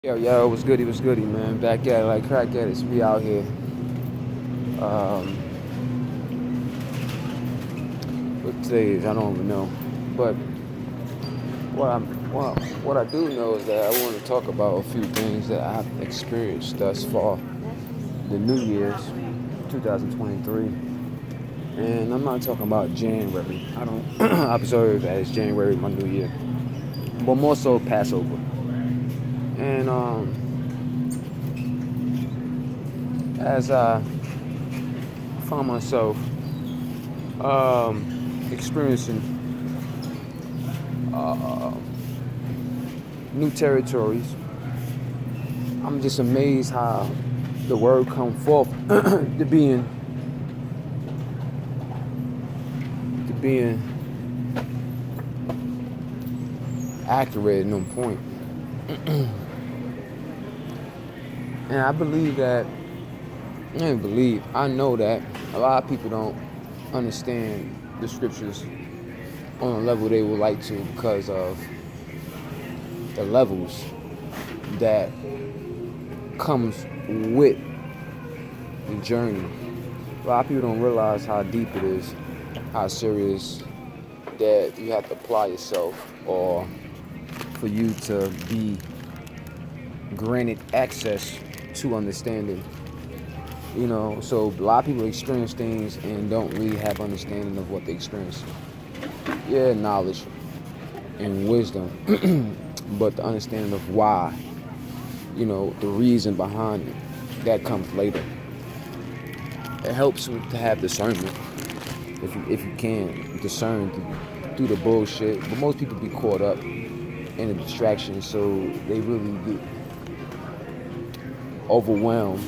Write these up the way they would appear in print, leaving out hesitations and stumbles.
Yo, what's goody, man? Back at it like crack addicts, we out here. Um, what today is, I don't even know. But what I what I do know is that I want to talk about a few things that I've experienced thus far. The New Year's, 2023, and I'm not talking about January. I don't observe as January my New Year, but more so Passover. And as I found myself experiencing uh, new territories. I'm just amazed how the word come forth to being accurate and on point. And I believe that I know that a lot of people don't understand the scriptures on a level they would like to because of the levels that comes with the journey. A lot of people don't realize how deep it is, how serious that you have to apply yourself or for you to be granted access to understanding. So a lot of people experience things and don't really have understanding of what they experience. Yeah, knowledge and wisdom, but the understanding of why, the reason behind it, that comes later. It helps to have discernment if you can discern through the bullshit. But most people be caught up in the distraction, so they really get overwhelmed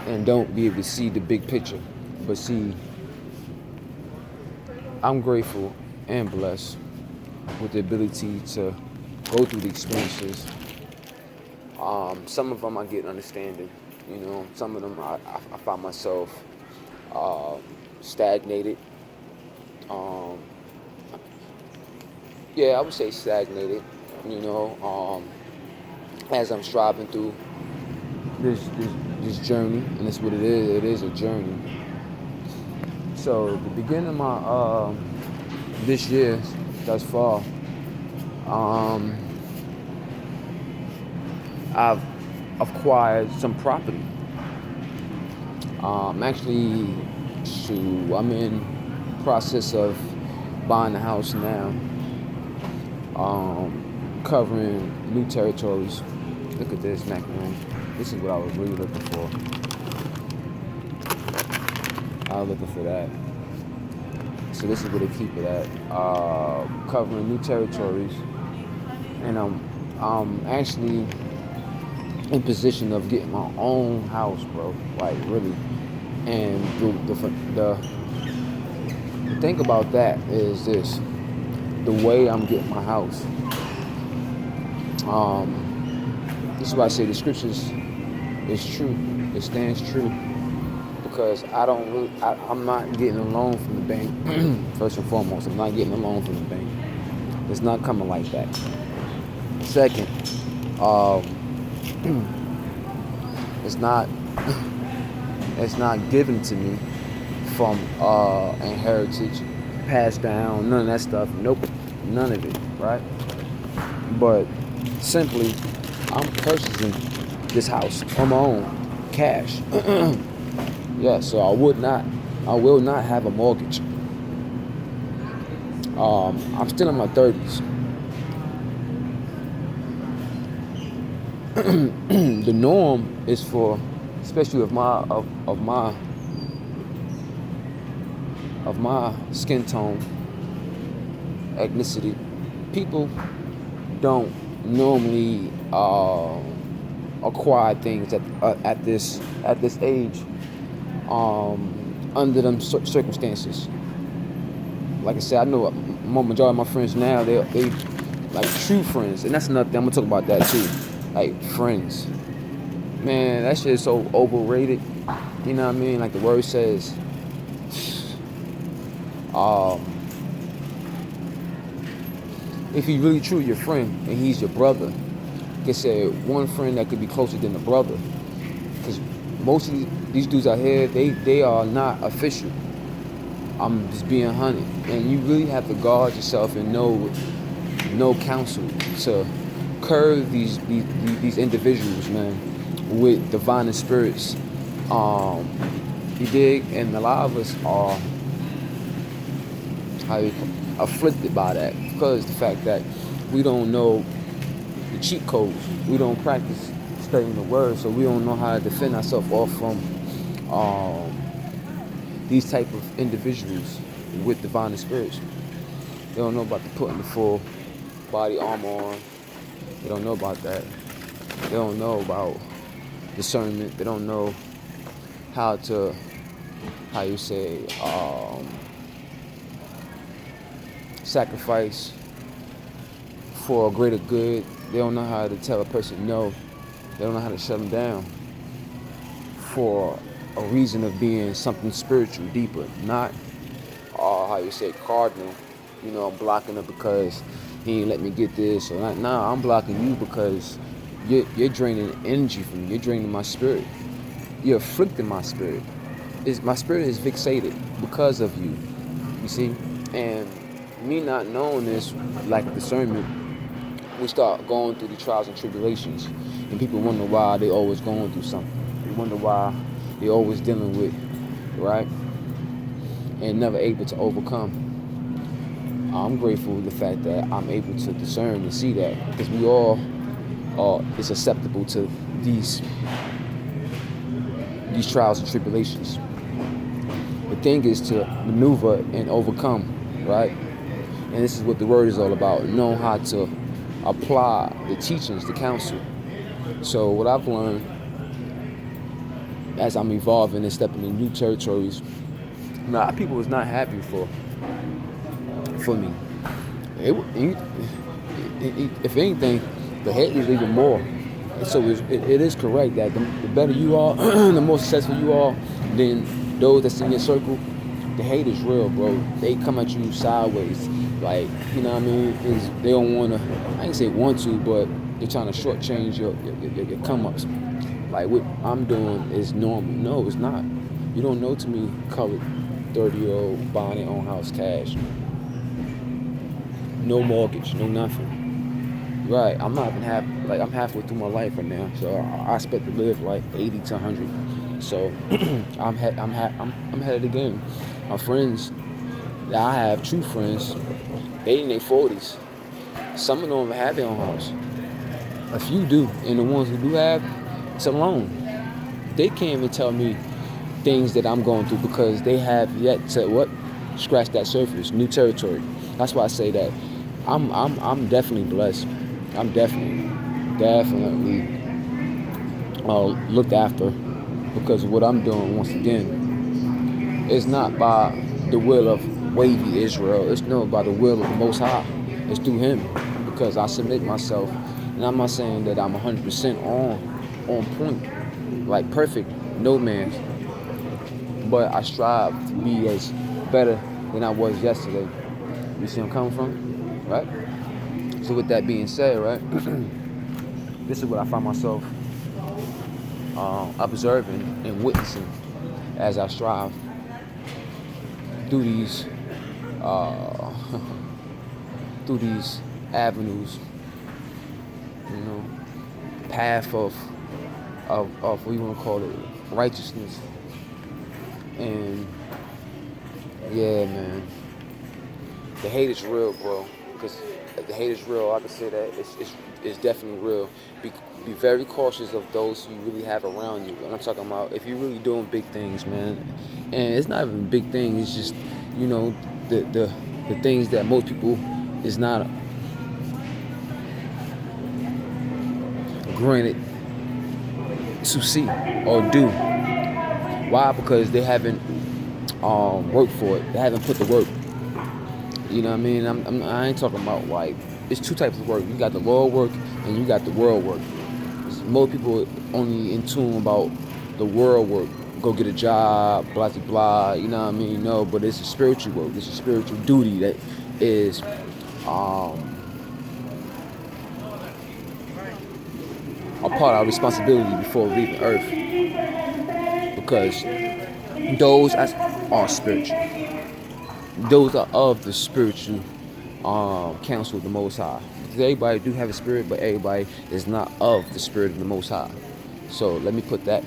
and don't be able to see the big picture. But see, I'm grateful and blessed with the ability to go through the experiences. Some of them I get understanding. Some of them I find myself uh, stagnated. Um, yeah, I would say stagnated. You know, as I'm striving through this journey, and that's what it is. It is a journey. So the beginning of my this year thus far, um, I've acquired some property. Actually, I'm in process of buying a house now, covering new territories. Look at this macaron. This is what I was really looking for. I was looking for that. So this is where they keep it at. Covering new territories, and I'm actually in position of getting my own house, bro. Like really. And the thing about that is this: the way I'm getting my house. This is why I say the scriptures is true. It stands true because I'm not getting a loan from the bank. First and foremost, I'm not getting a loan from the bank. It's not coming like that. Second, um, it's not it's not given to me from inheritance, passed down, none of that stuff. Nope, none of it, right? But simply, I'm purchasing this house on my own, cash. Yeah, so I will not have a mortgage. I'm still in my 30s. The norm is for, especially of my skin tone, ethnicity, people don't normally acquire things at this age under them circumstances. Like I said, I know majority of my friends now they like true friends, and that's another thing. I'm gonna talk about that too. Like friends, man, that shit is so overrated. You know what I mean? Like the word says, um, if he really true your friend and he's your brother, like I said, one friend that could be closer than a brother. Because most of these dudes out here, they are not official. I'm just being honey. And you really have to guard yourself and know counsel to curve these individuals, man, with divine spirits. You dig? And a lot of us are afflicted by that because the fact that we don't know the cheat codes. We don't practice studying the word, so we don't know how to defend ourselves off from these type of individuals with divine spirits. They don't know about putting the full body armor on. They don't know about that. They don't know about discernment. They don't know how to, sacrifice for a greater good. They don't know how to tell a person no. They don't know how to shut them down for a reason of being something spiritual, deeper, not cardinal. I'm blocking it because he ain't let me get this, or not. Nah, I'm blocking you because you're draining energy from me. You're draining my spirit. You're afflicting my spirit. My spirit is fixated because of you. You see, and me not knowing this, lack of discernment, we start going through the trials and tribulations, and people wonder why they always going through something. They wonder why they always dealing with, right, and never able to overcome. I'm grateful for the fact that I'm able to discern and see that, because we all is susceptible to these trials and tribulations. The thing is to maneuver and overcome, right? And this is what the word is all about, knowing how to apply the teachings, the counsel. So what I've learned as I'm evolving and stepping in new territories, a lot of people was not happy for me. If anything, the hate is even more. And so it is correct that the better you are, the more successful you are, then those that's in your circle, the hate is real, bro. They come at you sideways. Like, you know what I mean? They don't want to, I ain't say want to, but they're trying to shortchange your come-ups. Like, what I'm doing is normal. No, it's not. You don't know to me, colored 30-year-old buying their own house cash. No mortgage, no nothing. Right, I'm not even I'm halfway through my life right now, so I expect to live like 80 to 100. So I'm ahead of the game. My friends that I have, true friends, they in their 40s. Some of them don't have their own house. A few do, and the ones who do have, it's a loan. They can't even tell me things that I'm going through because they have yet to scratch that surface, new territory. That's why I say that I'm definitely blessed. I'm definitely looked after because of what I'm doing. Once again, it's not by the will of wavy Israel. It's no by the will of the Most High. It's through Him, because I submit myself. And I'm not saying that I'm 100% on point, like perfect, no man's. But I strive to be as better than I was yesterday. You see where I'm coming from, right? So with that being said, right, this is what I find myself observing and witnessing as I strive through these avenues, path of what you want to call it, righteousness. And yeah, man, the hate is real, bro. Because the hate is real. I can say that it's definitely real. Be very cautious of those you really have around you. And I'm talking about if you're really doing big things, man. And it's not even big things. It's just, the things that most people is not granted to see or do. Why? Because they haven't worked for it. They haven't put the work. You know what I mean? I ain't talking about like, it's two types of work. You got the Lord work and you got the world work. Most people only in tune about the world work. Go get a job, blah, blah, blah, you know what I mean? No, but it's a spiritual work. It's a spiritual duty that is are part of our responsibility before leaving Earth, because those are spiritual. Those are of the spiritual counsel of the Most High. Because everybody do have a spirit, but everybody is not of the spirit of the Most High. So let me put that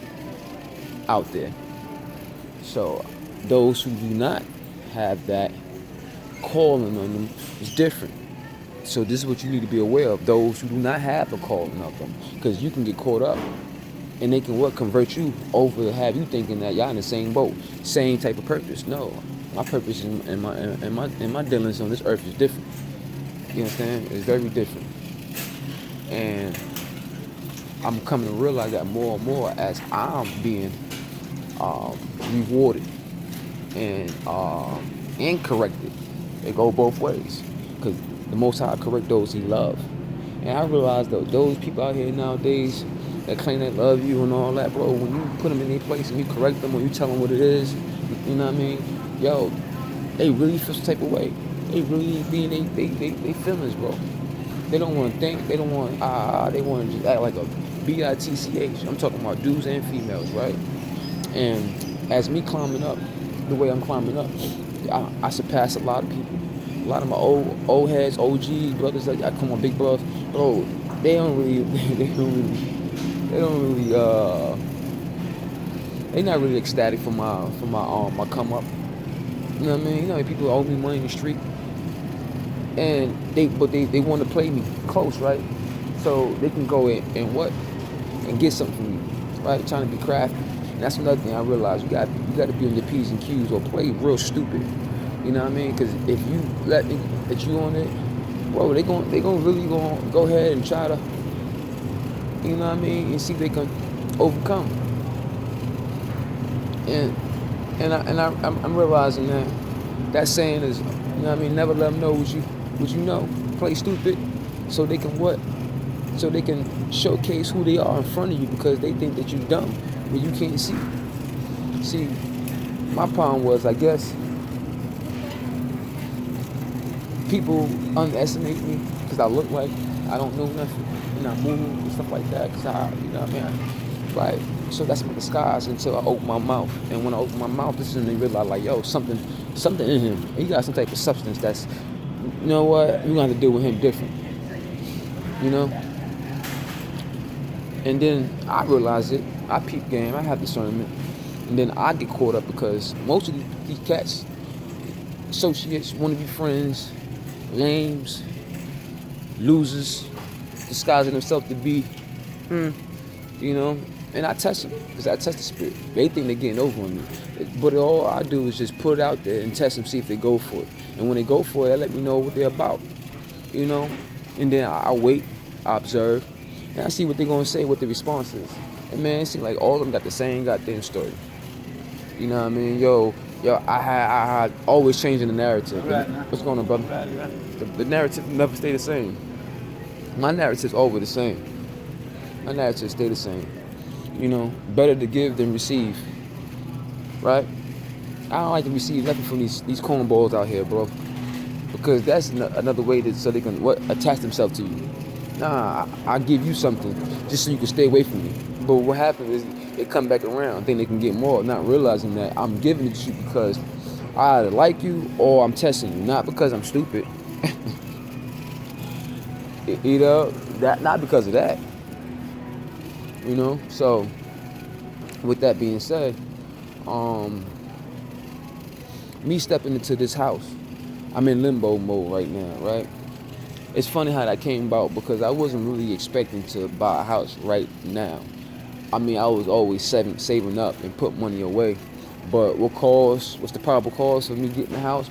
out there. So those who do not have that calling on them is different. So this is what you need to be aware of. Those who do not have the calling of them, because you can get caught up, and they can convert you over to have you thinking that y'all in the same boat, same type of purpose. No, my purpose and my dealings on this earth is different. You understand? It's very different, and I'm coming to realize that more and more as I'm being rewarded and corrected. It go both ways, because the Most High correct those He love. And I realize that those people out here nowadays that claim they love you and all that, bro, when you put them in their place and you correct them, when you tell them what it is, you know what I mean? Yo, they really feel some type of way. They really be in they feelings, bro. They don't want to think. They don't want they want to just act like a bitch. I'm talking about dudes and females, right? And as me climbing up, the way I'm climbing up, I surpass a lot of people. A lot of my old heads, OG brothers, like I come on, big brothers, bro. They don't really, they not really ecstatic for my come up. You know what I mean? You know, people owe me money in the street, and they want to play me close, right? So they can go and get something from me, right? Trying to be crafty. And that's another thing I realized. You got to be on your P's and Q's or play real stupid. You know what I mean? Because if you let you on it, bro, they gonna really go ahead and try to, you know what I mean, and see if they can overcome. I'm realizing that saying is, you know what I mean, never let them know what you know. Play stupid, so they can what? So they can showcase who they are in front of you, because they think that you're dumb when you can't see. See, my problem was, I guess, people underestimate me because I look like I don't know nothing, and I move and stuff like that, because you know what I mean? Right? So that's my disguise until I open my mouth. And when I open my mouth, this is when they realize, like, yo, something in him. He got some type of substance that's, you know what, we're going to have to deal with him different. You know? And then I realize it. I peep game. I have discernment. And then I get caught up because most of these cats, associates, want to be friends, lames, losers, disguising themselves to be, you know, and I test them, because I test the spirit. They think they're getting over on me, but all I do is just put it out there and test them, see if they go for it. And when they go for it, they let me know what they're about, you know. And then I wait, I observe, and I see what they're gonna say, what the response is. And man, it seems like all of them got the same goddamn story. You know what I mean? Yo, I had always changing the narrative. What's going on, brother? The narrative never stay the same. My narrative's always the same. My narrative stay the same. You know, better to give than receive. Right? I don't like to receive nothing from these cornballs out here, bro. Because that's another way so they can attach themselves to you. Nah, I give you something just so you can stay away from me. But what happens is they come back around, think they can get more, not realizing that I'm giving it to you because I either like you or I'm testing you, not because I'm stupid. You know, that not because of that. You know, so with that being said, me stepping into this house, I'm in limbo mode right now, right? It's funny how that came about, because I wasn't really expecting to buy a house right now. I mean, I was always saving up and put money away. But what's the probable cause of me getting a house?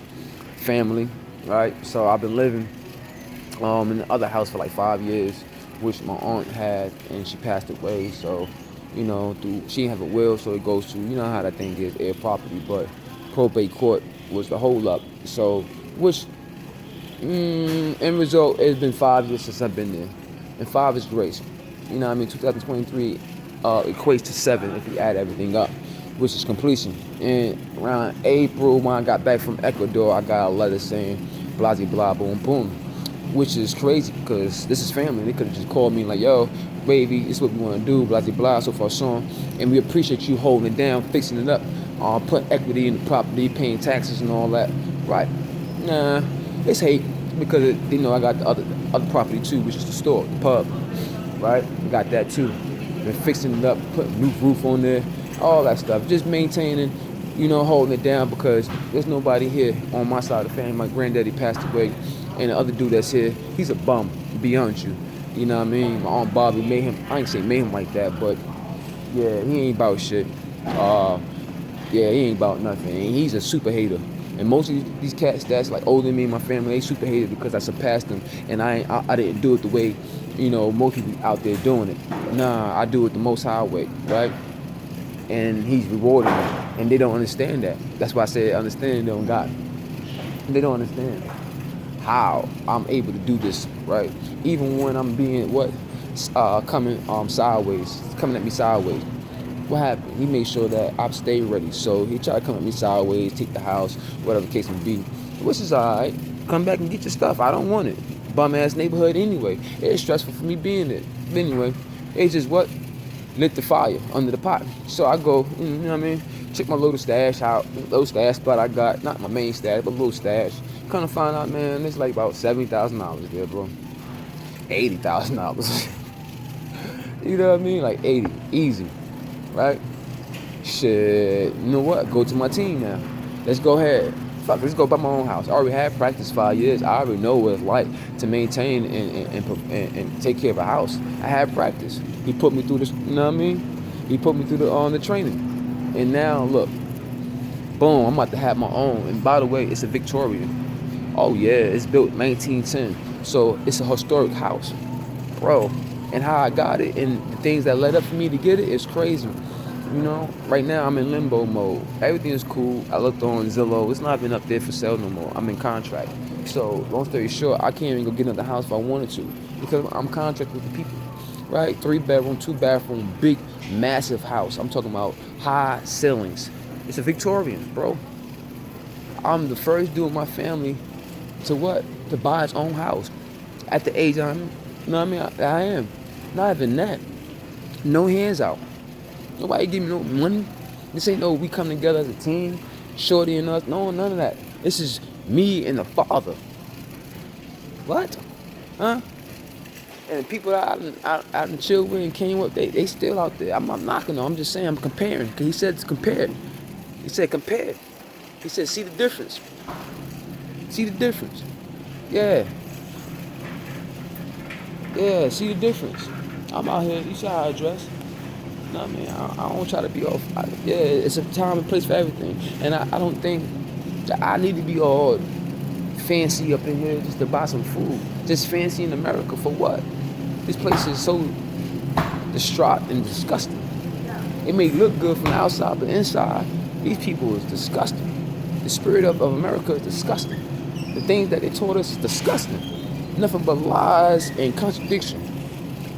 Family, right? So I've been living in the other house for like 5 years, which my aunt had, and she passed away. So, you know, she didn't have a will, so it goes to, you know how that thing is, heir property. But probate court was the hold up. So, which, end result, it's been 5 years since I've been there. And 5 is grace. You know what I mean? 2023 equates to 7 if you add everything up, which is completion. And around April, when I got back from Ecuador, I got a letter saying, blah, blah, blah, boom, boom. Which is crazy, because this is family. They could have just called me like, yo, baby, it's what we want to do, blah, blah, blah, so far, so on. And we appreciate you holding it down, fixing it up, putting equity in the property, paying taxes and all that, right? Nah, it's hate because, I got the other property too, which is the store, the pub, right? Got that too. Been fixing it up, putting new roof on there, all that stuff. Just maintaining, holding it down because there's nobody here on my side of the family. My granddaddy passed away, and the other dude that's here, he's a bum, to be honest with you. You know what I mean? My Aunt Bobby made him, I ain't say made him like that, but yeah, he ain't about shit. He ain't about nothing. And he's a super hater. And most of these cats that's like older than me and my family, they super hated because I surpassed them, and I didn't do it the way, most people out there doing it. Nah, I do it the most high way, right? And he's rewarding me, and they don't understand that. That's why I said understand they don't got it. They don't understand how I'm able to do this, right? Even when I'm being coming at me sideways. What happened? He made sure that I stayed ready. So he tried to come at me sideways, take the house, whatever the case may be. Which is alright. Come back and get your stuff. I don't want it. Bum ass neighborhood anyway. It's stressful for me being there. But anyway, it's just lit the fire under the pot. So I go, you know what I mean? Check my little stash out. Little stash spot I got. Not my main stash, but a little stash. Kind of find out, man, it's like about $70,000 there, bro. $80,000. You know what I mean? Like 80. Easy. Right? Shit. You know what? Go to my team now. Let's go ahead. Fuck, let's go buy my own house. I already had practice 5 years. I already know what it's like to maintain and take care of a house. I had practice. He put me through this, you know what I mean? He put me through the training. And now, look. Boom, I'm about to have my own. And by the way, it's a Victorian. Oh, yeah, it's built 1910. So it's a historic house. Bro, and how I got it and the things that led up for me to get it is crazy. Right now I'm in limbo mode. Everything is cool. I looked on Zillow. It's not been up there for sale no more. I'm in contract. So long story short, I can't even go get another house if I wanted to because I'm contracted with the people. Right? 3-bedroom, 2-bathroom, big, massive house. I'm talking about high ceilings. It's a Victorian, bro. I'm the first dude in my family to buy his own house at the age I'm, I am. Not even that. No hands out. Nobody give me no money. This ain't no we come together as a team, Shorty and us. No, none of that. This is me and the father. What? Huh? And the people that I done chill with and came with, they still out there. I'm not knocking them. I'm just saying I'm comparing. Because he said it's compared. He said compare. He said see the difference. See the difference. Yeah. Yeah, see the difference. I'm out here. You see how I dress? No, man, I don't try to be off. It's a time and place for everything. And I don't think that I need to be all fancy up in here just to buy some food. Just fancy in America for what? This place is so distraught and disgusting. It may look good from the outside, but inside, these people is disgusting. The spirit of America is disgusting. The things that they taught us is disgusting. Nothing but lies and contradiction.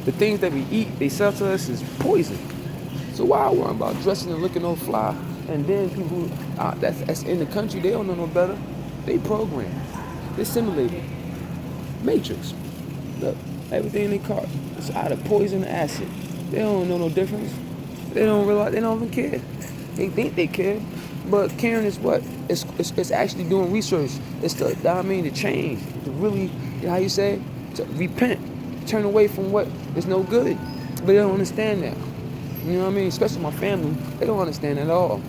The things that we eat, they sell to us is poison. So why worry about dressing and looking all fly? And then people that's in the country, they don't know no better. They programmed. They simulated. Matrix. Look, everything in their car is either poison or acid. They don't know no difference. They don't realize, they don't even care. They think they care. But caring is what? It's actually doing research. It's to change. To really, how you say? To repent. Turn away from what is no good. But they don't understand that. You know what I mean? Especially my family. They don't understand at all.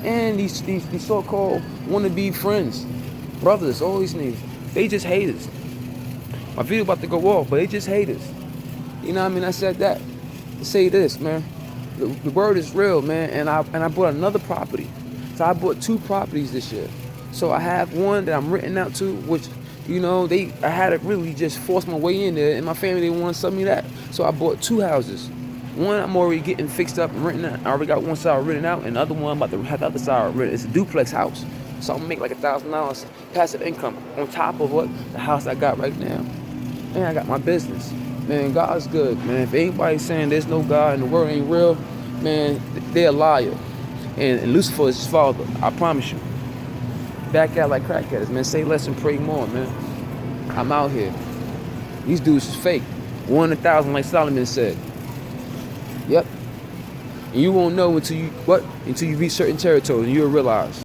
And these so-called wannabe friends, brothers, all these niggas, they just hate us. My video about to go off, but they just hate us. You know what I mean? I said that to say this, man. The word is real, man. And I bought another property. So I bought 2 properties this year. So I have one that I'm renting out to, which, I had to really just force my way in there, and my family didn't want to sell me that. So I bought 2 houses. One I'm already getting fixed up and renting out. I already got one side renting out, and the other one I'm about to have the other side rented. It's a duplex house. So I'm gonna make like $1,000 passive income on top of what the house I got right now. And I got my business. Man, God's good, man. If anybody's saying there's no God and the world ain't real, man, they're a liar. And Lucifer is his father, I promise you. Back out like crackheads, man. Say less and pray more, man. I'm out here. These dudes is fake. 1 in 1,000, like Solomon said. Yep. And you won't know until you reach certain territories, and you'll realize.